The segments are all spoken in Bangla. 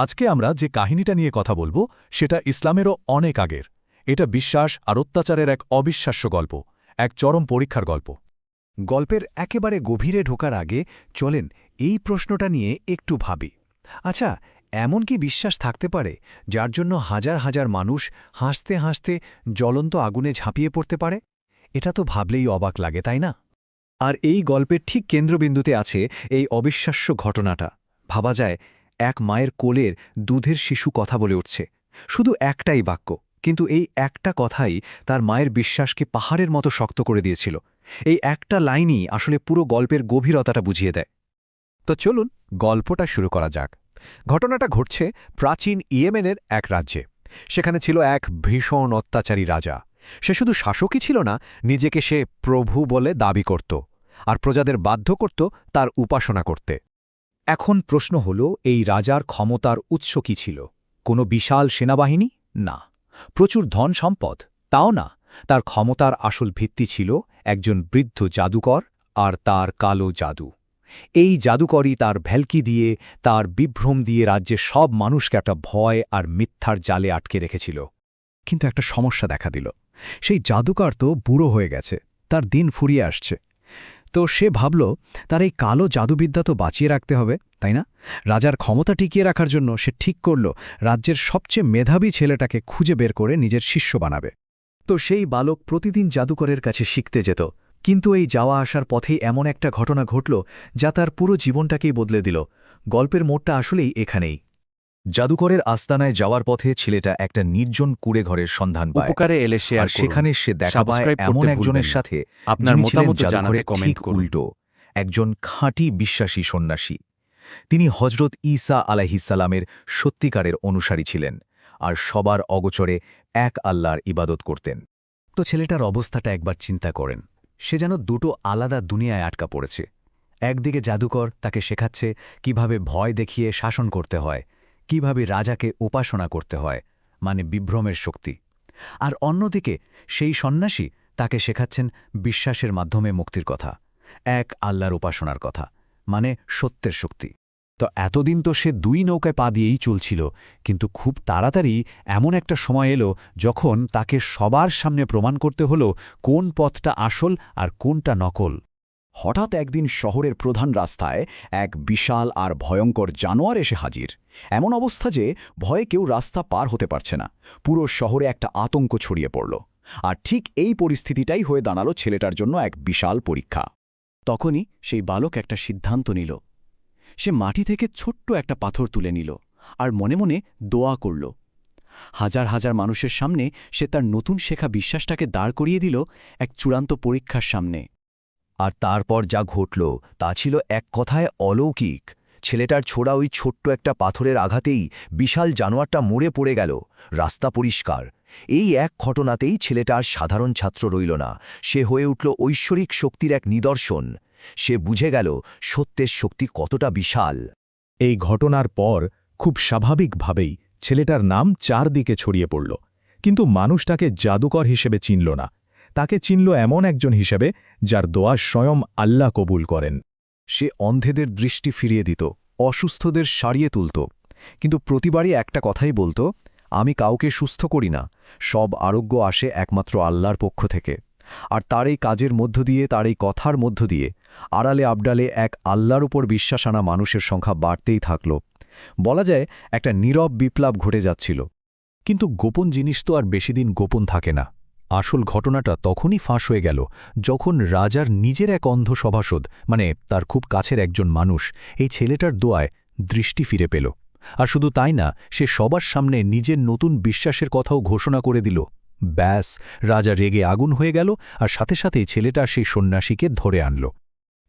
আজকে আমরা যে কাহিনীটা নিয়ে কথা বলবো সেটা ইসলামেরও অনেক আগের। এটা বিশ্বাস আর অত্যাচারের এক অবিশ্বাস্য গল্প, এক চরম পরীক্ষার গল্প। গল্পের একেবারে গভীরে ঢোকার আগে চলেন এই প্রশ্নটা নিয়ে একটু ভাবি। আচ্ছা, এমন কি বিশ্বাস থাকতে পারে যার জন্য হাজার হাজার মানুষ হাসতে হাসতে জ্বলন্ত আগুনে ঝাঁপিয়ে পড়তে পারে? এটা তো ভাবলেই অবাক লাগে, তাই না? আর এই গল্পের ঠিক কেন্দ্রবিন্দুতে আছে এই অবিশ্বাস্য ঘটনাটা। ভাবা যায়, এক মায়ের কোলের দুধের শিশু কথা বলে উঠছে, শুধু একটাই বাক্য, কিন্তু এই একটা কথাই তার মায়ের বিশ্বাসকে পাহাড়ের মতো শক্ত করে দিয়েছিল। এই একটা লাইনই আসলে পুরো গল্পের গভীরতাটা বুঝিয়ে দেয়। তো চলুন গল্পটা শুরু করা যাক। ঘটনাটা ঘটছে প্রাচীন ইয়েমেনের এক রাজ্যে। সেখানে ছিল এক ভীষণ অত্যাচারী রাজা। সে শুধু শাসকই ছিল না, নিজেকে সে প্রভু বলে দাবি করত আর প্রজাদের বাধ্য করত তার উপাসনা করতে। এখন প্রশ্ন হল, এই রাজার ক্ষমতার উৎস কী ছিল? কোনো বিশাল সেনাবাহিনী? না। প্রচুর ধন সম্পদ? তাও না। তার ক্ষমতার আসল ভিত্তি ছিল একজন বৃদ্ধ জাদুকর আর তার কালো জাদু। এই জাদুকরই তার ভ্যালকি দিয়ে, তার বিভ্রম দিয়ে রাজ্যের সব মানুষকে একটা ভয় আর মিথ্যার জালে আটকে রেখেছিল। কিন্তু একটা সমস্যা দেখা দিল। সেই জাদুকর তো বুড়ো হয়ে গেছে, তার দিন ফুরিয়ে আসছে। তো সে ভাবল, তার এই কালো জাদুবিদ্যা তো বাঁচিয়ে রাখতে হবে, তাই না? রাজার ক্ষমতা টিকিয়ে রাখার জন্য সে ঠিক করল রাজ্যের সবচেয়ে মেধাবী ছেলেটাকে খুঁজে বের করে নিজের শিষ্য বানাবে। তো সেই বালক প্রতিদিন জাদুকরের কাছে শিখতে যেত। কিন্তু এই যাওয়া আসার পথেই এমন একটা ঘটনা ঘটল যা তার পুরো জীবনটাকেই বদলে দিল। গল্পের মোড়টা আসলেই এখানেই। জাদুকরের আস্তানায় যাওয়ার পথে ছেলেটা একটা নির্জন কুঁড়ে ঘরের সন্ধান পায়। উপকারে এলে শেয়ার আর করুন। সেখানে সে দেখা পায় সাবস্ক্রাইব এমন করতে একজনের ভুলবেন না। সাথে আপনার যিনি ছিলেন মতামত জানাতে জাদুঘরের কমেন্ট ঠিক করুন। উল্টো, একজন খাঁটি বিশ্বাসী সন্ন্যাসী। তিনি হজরত ঈসা আলাইহিসসালামের সত্যিকারের অনুসারী ছিলেন আর সবার অগোচরে এক আল্লাহর ইবাদত করতেন। তো ছেলেটার অবস্থাটা একবার চিন্তা করেন। সে যেন দুটো আলাদা দুনিয়ায় আটকা পড়েছে। একদিকে জাদুকর তাকে শেখাচ্ছে কিভাবে ভয় দেখিয়ে শাসন করতে হয়, কিভাবে রাজাকে উপাসনা করতে হয়, মানে বিভ্রমের শক্তি। আর অন্যদিকে সেই সন্ন্যাসী তাকে শেখাচ্ছেন বিশ্বাসের মাধ্যমে মুক্তির কথা, এক আল্লাহর উপাসনার কথা, মানে সত্যের শক্তি। তো এতদিন তো সে দুই নৌকায় পা দিয়েই চলছিল, কিন্তু খুব তাড়াতাড়ি এমন একটা সময় এলো যখন তাকে সবার সামনে প্রমাণ করতে হলো কোন পথটা আসল আর কোনটা নকল। হঠাৎ একদিন শহরের প্রধান রাস্তায় এক বিশাল আর ভয়ঙ্কর জানোয়ার এসে হাজির। এমন অবস্থা যে ভয়ে কেউ রাস্তা পার হতে পারছে না। পুরো শহরে একটা আতঙ্ক ছড়িয়ে পড়ল। আর ঠিক এই পরিস্থিতিটাই হয়ে দাঁড়ালো ছেলেটার জন্য এক বিশাল পরীক্ষা। তখনই সেই বালক একটা সিদ্ধান্ত নিল। সে মাটি থেকে ছোট্ট একটা পাথর তুলে নিল আর মনে মনে দোয়া করল। হাজার হাজার মানুষের সামনে সে তার নতুন শেখা বিশ্বাসটাকে দাঁড় করিয়ে দিল এক চূড়ান্ত পরীক্ষার সামনে। আর তারপর যা ঘটল তা ছিল এক কথায় অলৌকিক। ছেলেটার ছোড়া ওই ছোট্ট একটা পাথরের আঘাতেই বিশাল জানোয়ারটা মরে পড়ে গেল। রাস্তা পরিষ্কার। এই এক ঘটনাতেই ছেলেটা আর সাধারণ ছাত্র রইল না, সে হয়ে উঠল ঐশ্বরিক শক্তির এক নিদর্শন। সে বুঝে গেল সত্যের শক্তি কতটা বিশাল। এই ঘটনার পর খুব স্বাভাবিকভাবেই ছেলেটার নাম চারদিকে ছড়িয়ে পড়ল। কিন্তু মানুষ তাকে জাদুকর হিসেবে চিনল না, তাকে চিনল এমন একজন হিসেবে যার দোয়া স্বয়ং আল্লাহ কবুল করেন। সে অন্ধেদের দৃষ্টি ফিরিয়ে দিত, অসুস্থদের সারিয়ে তুলত, কিন্তু প্রতিবারই একটা কথাই বলতো, আমি কাউকে সুস্থ করি না, সব আরোগ্য আসে একমাত্র আল্লাহর পক্ষ থেকে। আর তার এই কাজের মধ্য দিয়ে, তার এই কথার মধ্য দিয়ে আড়ালে আবডালে এক আল্লাহর উপর বিশ্বাস আনা মানুষের সংখ্যা বাড়তেই থাকল। বলা যায় একটা নীরব বিপ্লব ঘটে যাচ্ছিল। কিন্তু গোপন জিনিস তো আর বেশিদিন গোপন থাকে না। আসল ঘটনাটা তখনই ফাঁস হয়ে গেল যখন রাজার নিজের এক অন্ধ সভাসদ, মানে তার খুব কাছের একজন মানুষ, এই ছেলেটার দোয়ায় দৃষ্টি ফিরে পেল। আর শুধু তাই না, সে সবার সামনে নিজের নতুন বিশ্বাসের কথাও ঘোষণা করে দিল। ব্যাস, রাজা রেগে আগুন হয়ে গেল আর সাথে সাথেই ছেলেটা সেই সন্ন্যাসীকে ধরে আনল।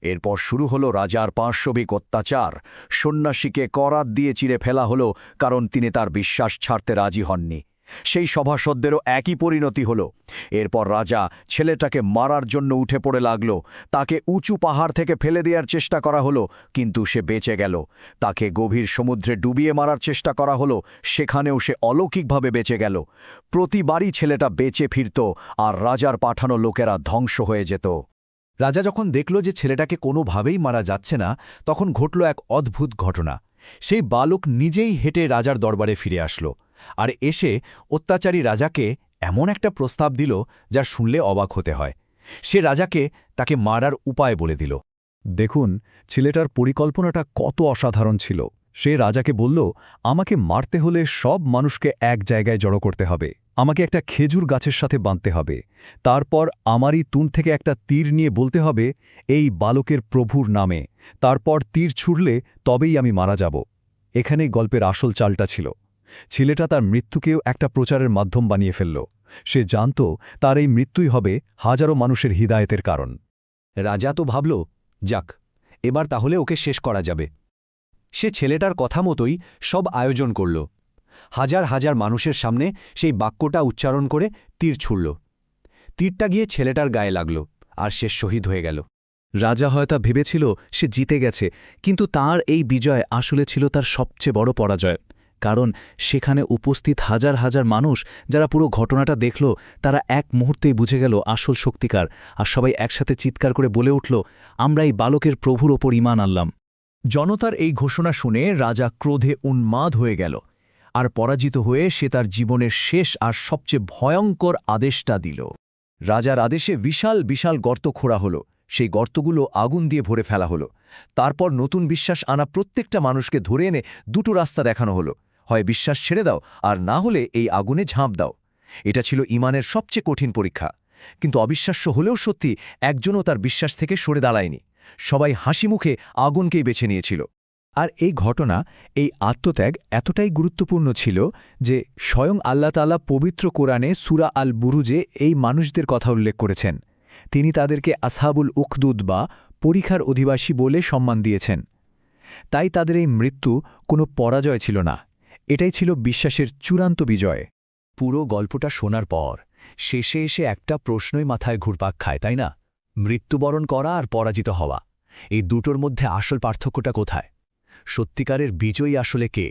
এরপর শুরু হলো রাজার পাশবিক অত্যাচার। সন্ন্যাসীকে করাত দিয়ে চিরে ফেলা হলো, কারণ তিনি তার বিশ্বাস ছাড়তে রাজি হননি। সেই সভাসদেরও একই পরিণতি হল। এরপর রাজা ছেলেটাকে মারার জন্য উঠে পড়ে লাগল। তাকে উঁচু পাহাড় থেকে ফেলে দেওয়ার চেষ্টা করা হলো, কিন্তু সে বেঁচে গেল। তাকে গভীর সমুদ্রে ডুবিয়ে মারার চেষ্টা করা হলো, সেখানেও সে অলৌকিকভাবে বেঁচে গেল। প্রতিবারই ছেলেটা বেঁচে ফিরত আর রাজার পাঠানো লোকেরা ধ্বংস হয়ে যেত। রাজা যখন দেখল যে ছেলেটাকে কোনোভাবেই মারা যাচ্ছে না, তখন ঘটল এক অদ্ভুত ঘটনা। সেই বালক নিজেই হেঁটে রাজার দরবারে ফিরে আসল আর এসে অত্যাচারী রাজাকে এমন একটা প্রস্তাব দিল যা শুনলে অবাক হতে হয়। সে রাজাকে তাকে মারার উপায় বলে দিল। দেখুন ছেলেটার পরিকল্পনাটা কত অসাধারণ ছিল। সে রাজাকে বলল, আমাকে মারতে হলে সব মানুষকে এক জায়গায় জড়ো করতে হবে, আমাকে একটা খেজুর গাছের সাথে বাঁধতে হবে, তারপর আমারই তুন থেকে একটা তীর নিয়ে বলতে হবে এই বালকের প্রভুর নামে, তারপর তীর ছুড়লে তবেই আমি মারা যাব। এখানেই গল্পের আসল চালটা ছিল। ছেলেটা তার মৃত্যুকেও একটা প্রচারের মাধ্যম বানিয়ে ফেলল। সে জানত তার এই মৃত্যুই হবে হাজারো মানুষের হিদায়েতের কারণ। রাজা তো ভাবল, যাক, এবার তাহলে ওকে শেষ করা যাবে। সে ছেলেটার কথা মতোই সব আয়োজন করল। হাজার হাজার মানুষের সামনে সেই বাক্যটা উচ্চারণ করে তীর ছুড়ল। তীরটা গিয়ে ছেলেটার গায়ে লাগল আর সে শহীদ হয়ে গেল। রাজা হয়তো ভেবেছিল সে জিতে গেছে, কিন্তু তার এই বিজয় আসলে ছিল তার সবচেয়ে বড় পরাজয়। কারণ সেখানে উপস্থিত হাজার হাজার মানুষ যারা পুরো ঘটনাটা দেখল, তারা এক মুহূর্তেই বুঝে গেল আসল শক্তিকার, আর সবাই একসাথে চিৎকার করে বলে উঠল, আমরা এই বালকের প্রভুর ওপর ঈমান আনলাম। জনতার এই ঘোষণা শুনে রাজা ক্রোধে উন্মাদ হয়ে গেল, আর পরাজিত হয়ে সে তার জীবনের শেষ আর সবচেয়ে ভয়ঙ্কর আদেশটা দিল। রাজার আদেশে বিশাল বিশাল গর্ত খোঁড়া হলো, সেই গর্তগুলো আগুন দিয়ে ভরে ফেলা হলো। তারপর নতুন বিশ্বাস আনা প্রত্যেকটা মানুষকে ধরে এনে দুটো রাস্তা দেখানো হলো, হয় বিশ্বাস ছেড়ে দাও আর না হলে এই আগুনে ঝাঁপ দাও। এটা ছিল ঈমানের সবচেয়ে কঠিন পরীক্ষা। কিন্তু অবিশ্বাস্য হলেও সত্যি, একজনও তার বিশ্বাস থেকে সরে দাঁড়ায়নি। সবাই হাসি মুখে আগুনকেই বেছে নিয়েছিল। আর এই ঘটনা, এই আত্মত্যাগ এতটাই গুরুত্বপূর্ণ ছিল যে স্বয়ং আল্লাহ তাআলা পবিত্র কোরআনে সূরা আল বুরুজে এই মানুষদের কথা উল্লেখ করেছেন। তিনি তাদেরকে আসহাবুল উখদুদ বা পরীক্ষার অধিবাসী বলে সম্মান দিয়েছেন। তাই তাদের এই মৃত্যু কোনো পরাজয় ছিল না, এটাই ছিল বিশ্বাসের চূড়ান্ত বিজয়। পুরো গল্পটা শোনার পর শেষে এসে একটা প্রশ্নই মাথায় ঘুরপাক খায়, তাই না? মৃত্যুবরণ করা আর পরাজিত হওয়া, এই দুটোর মধ্যে আসল পার্থক্যটা কোথায়? সত্যিকারের বিজয়ী আসলে কে?